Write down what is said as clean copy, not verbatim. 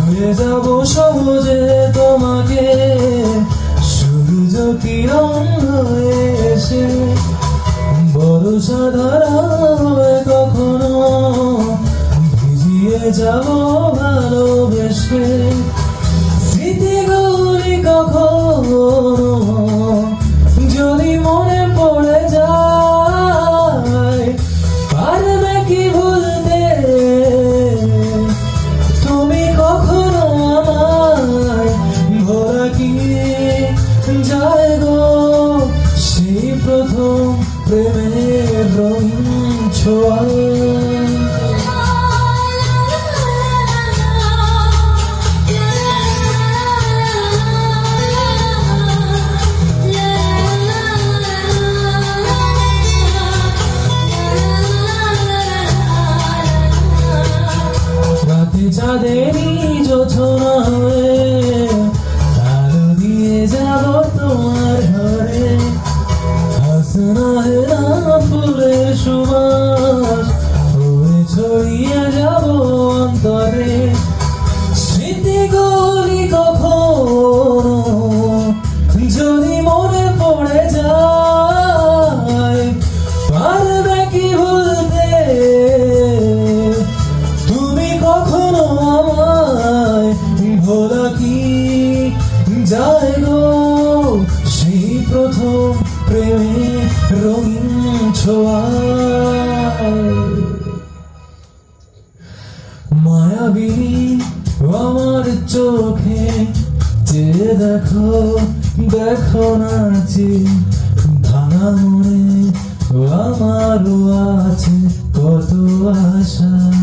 ছুঁয়ে যাব সহজে তোমাকে সূর্য কিরণ হয়ে এসে বর্ষা ধারা হয়ে কখনো ভিজিয়ে যাব ভালোবেসে স্মৃতিগুলি কখনো যদি মনে পড়ে যায় পারবে কি ভুলতে তুমি কখনো আমায় ভোলা কি যায় গো সেই প্রথম প্রেমের রঙিন ছোঁয়া চাঁদেরই জোছনা হয়ে আলো দিয়ে যাব তোমার ঘরে হাসনা হেরা ফুলের সুবাস হয়ে ছড়িয়ে যাব অন্তরে স্মৃতিগুলি কখনো যদি মনে পড়ে যায় পারবে কি ভুলতে ভোলা কি যায় গো সেই প্রথম প্রেমে রঙিন ছোঁয়া মায়াবিনী আমার চোখে যে দেখো দেখো নাচে ভাঙা মনে আমারও আছে কত আশা